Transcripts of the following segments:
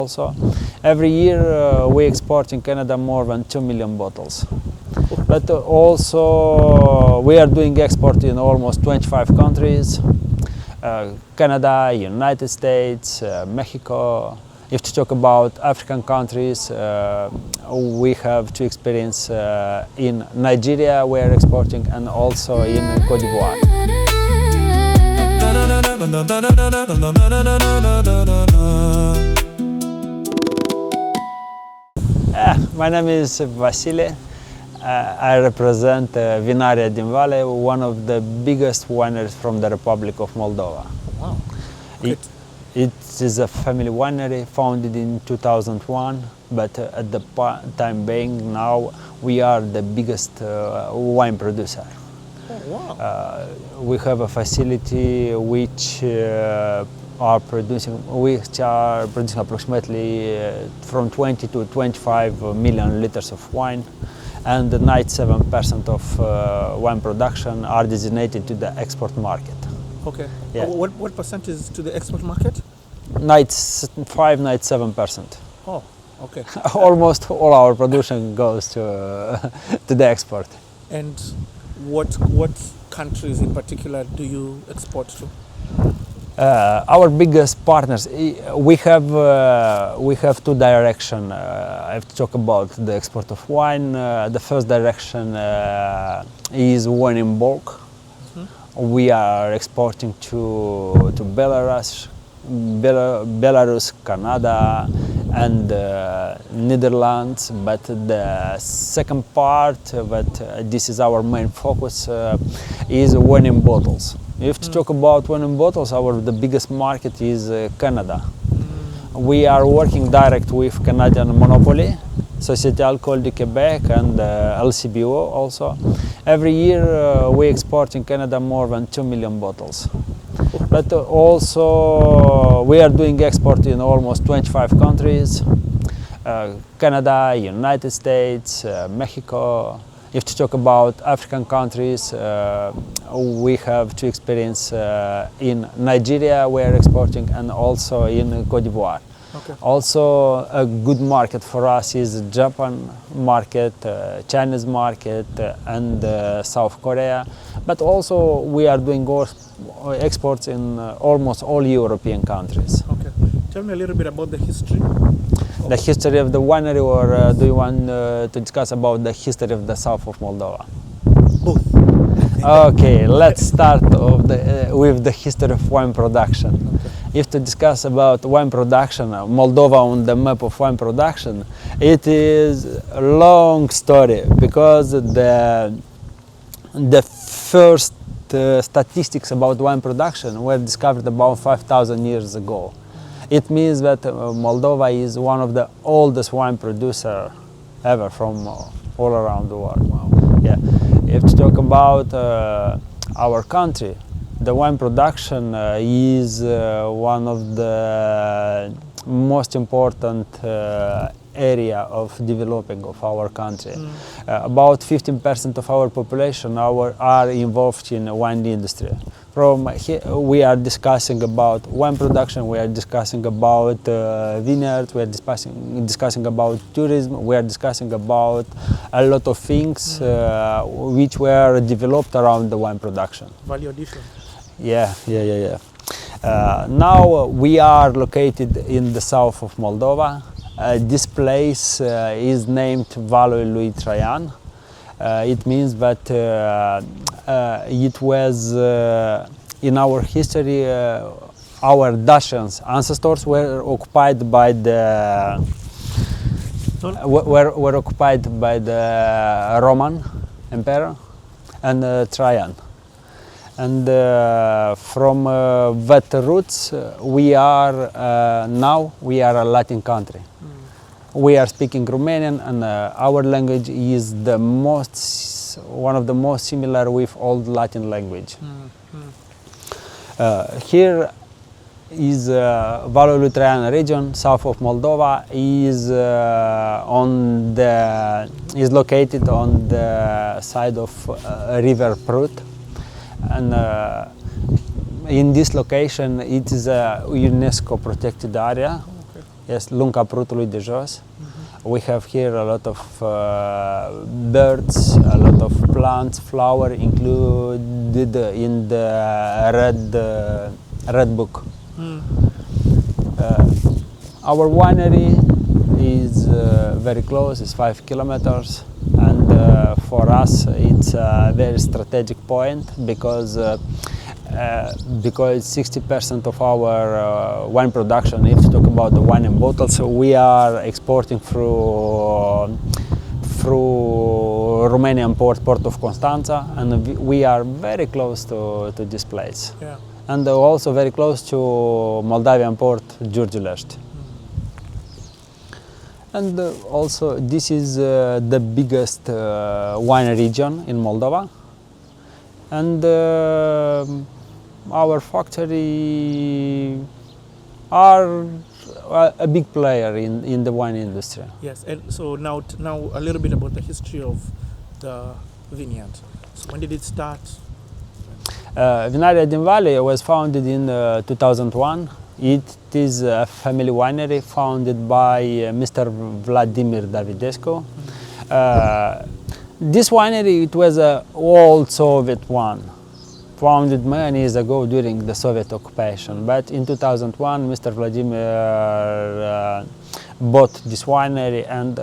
Also, every year we export in Canada more than 2 million bottles. But also we are doing export in almost 25 countries, Canada, United States, Mexico. If to talk about African countries, we have to experience in Nigeria we are exporting, and also in Côte d'Ivoire. My name is Vasile. I represent Vinăria din Vale, one of the biggest wineries from the Republic of Moldova. Wow. It is a family winery founded in 2001, but at the time being now we are the biggest wine producer. Oh, wow. We have a facility which are producing approximately from 20 to 25 million liters of wine, and 97% of wine production are designated to the export market. Okay. Yeah. What percent is to the export market? 97%. Oh, okay. Almost all our production goes to the export. And what countries in particular do you export to? Our biggest partners, we have two directions. I have to talk about the export of wine. The first direction is wine in bulk. Mm-hmm. We are exporting to Belarus, Canada, and Netherlands. But the second part, this is our main focus, is wine in bottles. If to talk about wine in bottles, the biggest market is Canada. We are working direct with Canadian monopoly, Société Alcool du Québec, and LCBO also. Every year we export in Canada more than 2 million bottles. But also we are doing export in almost 25 countries, Canada, United States, Mexico. If to talk about African countries, we have to experience in Nigeria we are exporting, and also in Côte d'Ivoire. Okay. Also a good market for us is Japan market, Chinese market, and South Korea. But also we are doing exports in almost all European countries. Okay. Tell me a little bit about the history. The history of the winery, or do you want to discuss about the history of the south of Moldova? Both. Okay, let's start with the history of wine production. Okay. If to discuss about wine production, Moldova on the map of wine production, it is a long story, because the first statistics about wine production were discovered about 5,000 years ago. It means that Moldova is one of the oldest wine producers ever from all around the world. Wow. Yeah. If to talk about our country, the wine production is one of the most important area of developing of our country. About 15% of our population are involved in the wine industry. From here, we are discussing about wine production, we are discussing about vineyards, we are discussing about tourism, we are discussing about a lot of things which were developed around the wine production. Value addition. Yeah. Now we are located in the south of Moldova. This place is named Vale lui Traian. It means that it was in our history our Dacian ancestors were occupied by the Roman Emperor and Trajan. And from that roots we are now a Latin country. We are speaking Romanian, and our language is one of the most similar with Old Latin language. Here is Vale lui Traian region, south of Moldova, is located on the side of River Prut, and in this location it is a UNESCO protected area. Yes, lung caprutului de jos. We have here a lot of birds, a lot of plants, flower included in the red book. Our winery is very close, it's 5 kilometers, and for us it's a very strategic point because 60% of our wine production, if you talk about the wine and bottles, we are exporting through Romanian port of Constanța, and we are very close to this place. Yeah. And also very close to Moldavian port, Giurgiulești. And also this is the biggest wine region in Moldova, and our factory are a big player in the wine industry. Yes, and so now a little bit about the history of the vineyard. So when did it start? Vinăria din Vale was founded in 2001. It is a family winery founded by Mr. Vladimir Davidescu. This winery, it was an old Soviet one, founded many years ago during the Soviet occupation. But in 2001, Mr. Vladimir bought this winery, and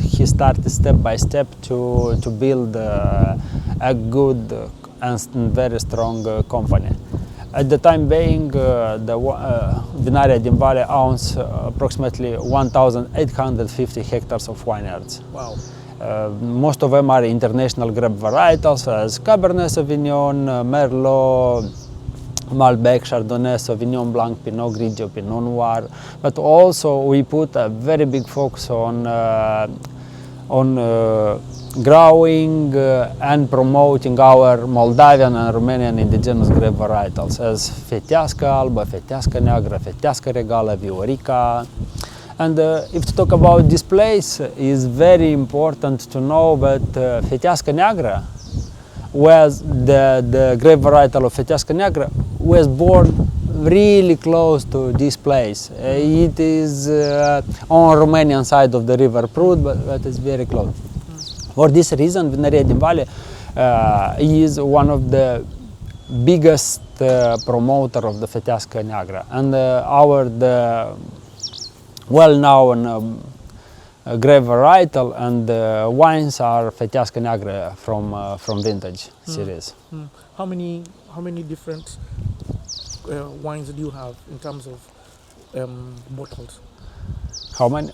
he started step by step to build a good and very strong company. At the time being, Vinăria din Vale owns approximately 1,850 hectares of vineyards. Wow. Most of them are international grape varietals as Cabernet Sauvignon, Merlot, Malbec, Chardonnay, Sauvignon Blanc, Pinot Grigio, Pinot Noir. But also we put a very big focus on growing and promoting our Moldavian and Romanian indigenous grape varietals as Fetească albă, Fetească neagră, Fetească regală, Viorica. And if to talk about this place, is very important to know that Fetească neagră was the grape varietal of Fetească neagră was born really close to this place. It is on Romanian side of the river Prut, but it's very close. For this reason, Vinăria din Vale is one of the biggest promoter of the Fetească neagră, and the well-known grape varietal and wines are Fetească neagră from vintage series. How many different wines do you have in terms of bottles? How many?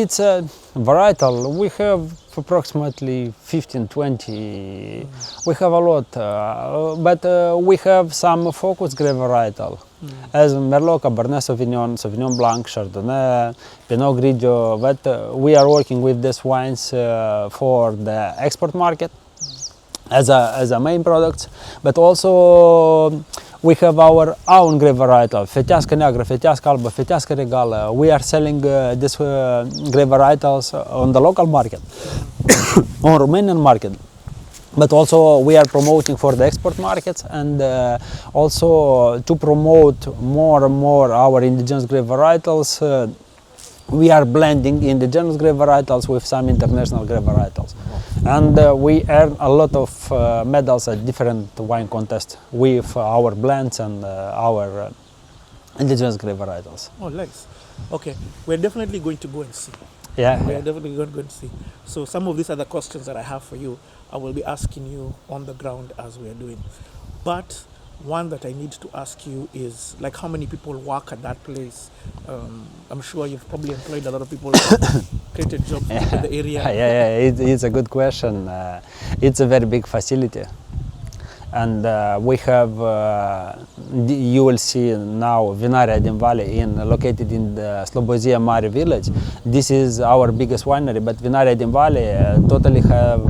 It's a varietal. We have approximately 15-20. We have a lot, but we have some focus grape varietal, as Merlot, Cabernet Sauvignon, Sauvignon Blanc, Chardonnay, Pinot Grigio. But we are working with these wines for the export market as a main product, but also we have our own grape varietal, Fetească neagră, Fetească albă, Fetească regală. We are selling these grape varietals on the local market, on Romanian market. But also we are promoting for the export markets, and also to promote more and more our indigenous grape varietals, we are blending indigenous grape varietals with some international grape varietals. And we earn a lot of medals at different wine contests with our blends and our indigenous grape varietals. Oh, nice. Okay, we're definitely going to go and see. Yeah. We're definitely going to go and see. So some of these other questions that I have for you, I will be asking you on the ground as we are doing. But one that I need to ask you is, like, how many people work at that place? I'm sure you've probably employed a lot of people, created jobs in the area. It's a good question. It's a very big facility, and we have. You will see now Vinăria din Vale located in the Slobozia Mare village. This is our biggest winery, but Vinăria din Vale totally have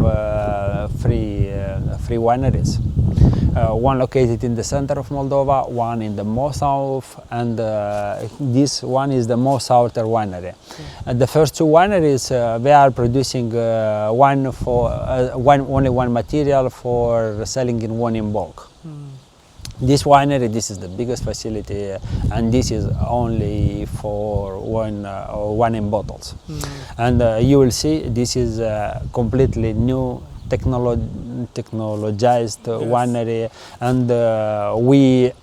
three wineries. One located in the center of Moldova, one in the most south, and this one is the most southern winery. The first two wineries, they are producing wine for only one material for selling in wine in bulk. This winery, this is the biggest facility, and this is only for wine in bottles. And you will see this is a completely new technologized winery, and we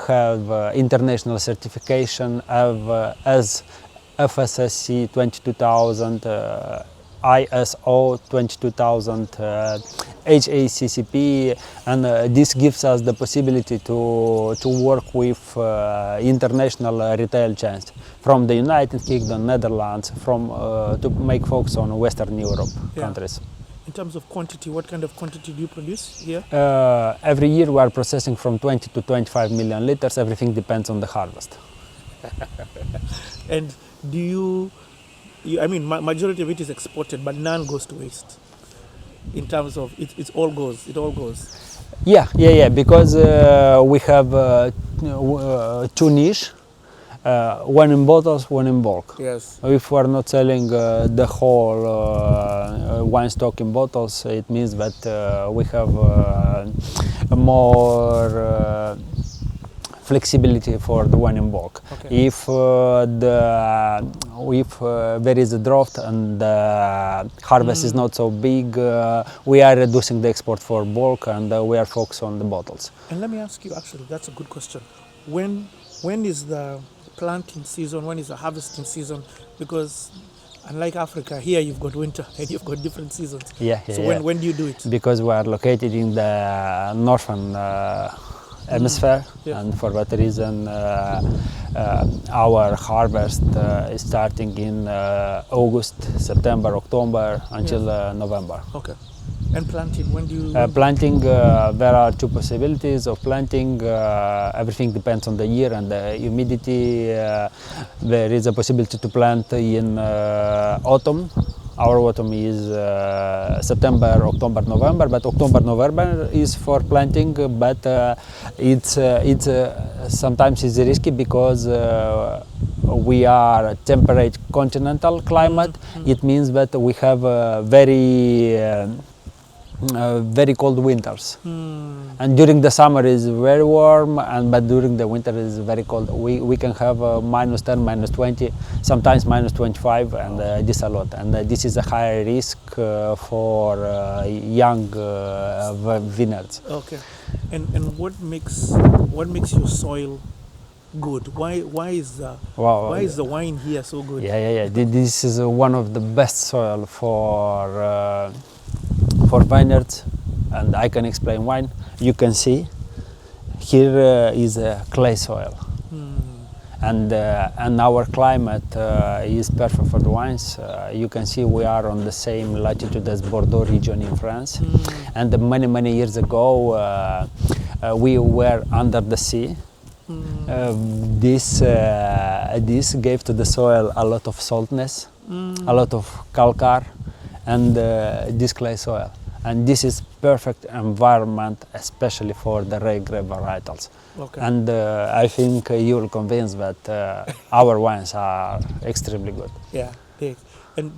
have international certification of as FSSC 22000, ISO 22000, HACCP, and this gives us the possibility to work with international retail chains from the United Kingdom, Netherlands, to make focus on Western Europe countries. In terms of quantity, what kind of quantity do you produce here? Every year we are processing from 20 to 25 million liters. Everything depends on the harvest. And do you I mean, majority of it is exported, but none goes to waste. In terms of it all goes. Yeah. Because we have two niche. One in bottles, one in bulk. Yes. If we are not selling the whole wine stock in bottles, it means that we have more flexibility for the wine in bulk. Okay. If there is a drought and the harvest is not so big, we are reducing the export for bulk, and we are focused on the bottles. And let me ask you, actually, that's a good question. When is the planting season? When is the harvesting season? Because unlike Africa, here you've got winter and you've got different seasons. So when do you do it? Because we are located in the northern hemisphere, and for that reason our harvest is starting in August, September, October until November. Okay. And planting, when do you? Planting, there are two possibilities of planting. Everything depends on the year and the humidity. There is a possibility to plant in autumn. Our autumn is September, October, November, but October, November is for planting, but it's sometimes it's risky because we are a temperate continental climate. It means that we have very cold winters, and during the summer is very warm, but during the winter is very cold. We can have -10, -20, sometimes -25, and this a lot. And this is a high risk for young vineyards. Okay. And what makes your soil good? Why is the wine here so good? Yeah. This is one of the best soil for vineyards, and I can explain wine. You can see here is a clay soil, and our climate is perfect for the wines. You can see we are on the same latitude as Bordeaux region in France, and many years ago we were under the sea. This gave to the soil a lot of saltness, a lot of calcar, and this clay soil. And this is perfect environment, especially for the red grape varietals. Okay. And I think you will convince that our wines are extremely good. Yeah, thanks. And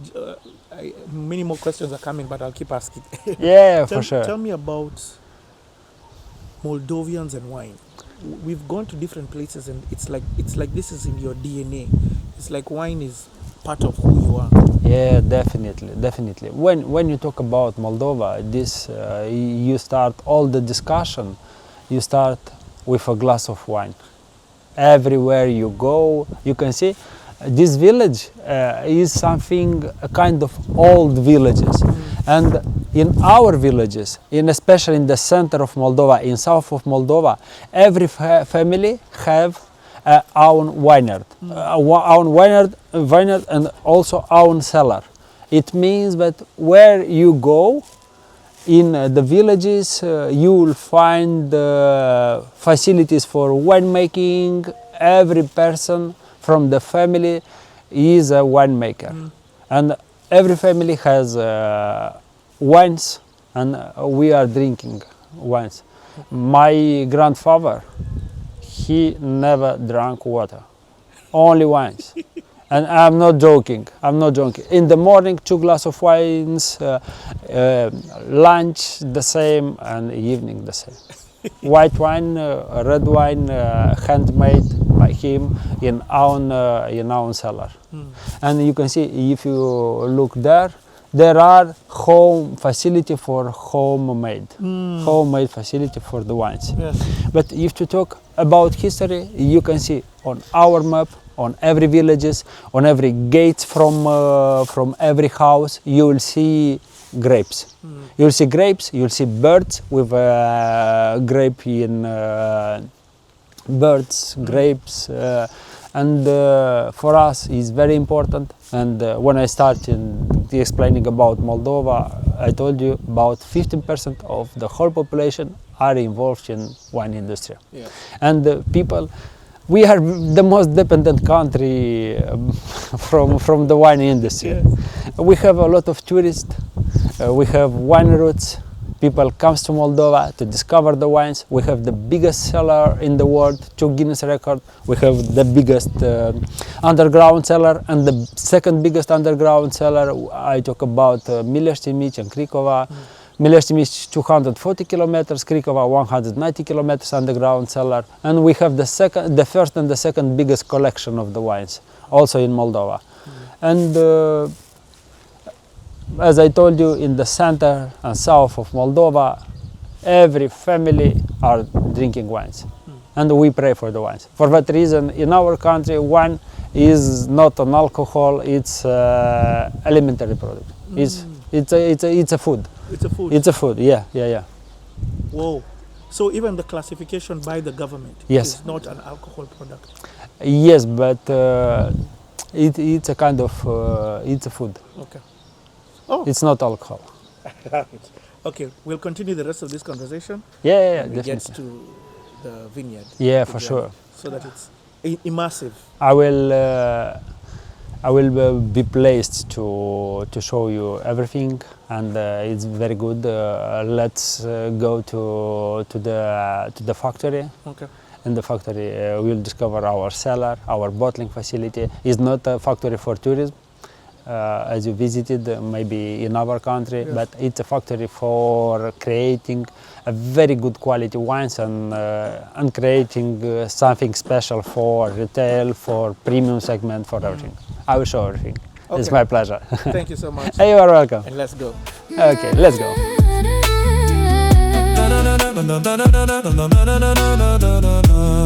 many more questions are coming, but I'll keep asking. Yeah, for sure. Tell me about Moldovians and wine. We've gone to different places, and it's like this is in your DNA. It's like wine is part of who you are. Yeah, definitely. When you talk about Moldova, you start all the discussion. You start with a glass of wine. Everywhere you go, you can see this village is something a kind of old villages, and in our villages, especially in the center of Moldova, in south of Moldova, every family have own vineyard, vineyard, and also own cellar. It means that where you go in the villages, you will find facilities for winemaking. Every person from the family is a winemaker, and every family has wines, and we are drinking wines. My grandfather, he never drank water, only wines. And I'm not joking. In the morning, 2 glasses of wines, lunch the same, and evening the same. white wine, red wine, handmade by him in own cellar. And you can see, if you look there are home facility for homemade facility for the wines. Yes. But if you talk about history, you can see on our map, on every villages, on every gate from every house, you will see grapes. You'll see grapes, you'll see birds with grape in birds, grapes, and for us is very important. And when I started explaining about Moldova, I told you about 15% of the whole population are involved in wine industry. Yeah. And people, we are the most dependent country from the wine industry. Yes. We have a lot of tourists, we have wine routes. People comes to Moldova to discover the wines. We have the biggest cellar in the world, 2 Guinness record. We have the biggest underground cellar, and the second biggest underground cellar, I talk about Mileshtimich and Krikova. Mileshtimich 240 kilometers, Krikova 190 kilometers underground cellar. And we have the first and the second biggest collection of the wines, also in Moldova. And as I told you, in the center and south of Moldova, every family are drinking wines. And we pray for the wines. For that reason, in our country, wine is not an alcohol, it's alimentary product. It's a food. It's a food. It's a food, yeah. Whoa. So even the classification by the government Yes. is not an alcohol product. Yes, but it's a kind of, it's a food. Okay. Oh. It's not alcohol. Okay, we'll continue the rest of this conversation Yeah, when we get definitely. to the vineyard. Yeah, the for journey, sure. So that it's immersive. I will be pleased to show you everything, and it's very good. Let's go to the factory. Okay. In the factory, we'll discover our cellar, our bottling facility. It's not a factory for tourism, as you visited maybe in our country, Yes. but it's a factory for creating a very good quality wines and creating something special for retail, for premium segment, for everything. I will show everything. It's Okay. my pleasure. Thank you so much. You are welcome. And let's go. Okay, let's go. Na na na na na na na na na na na na na na na.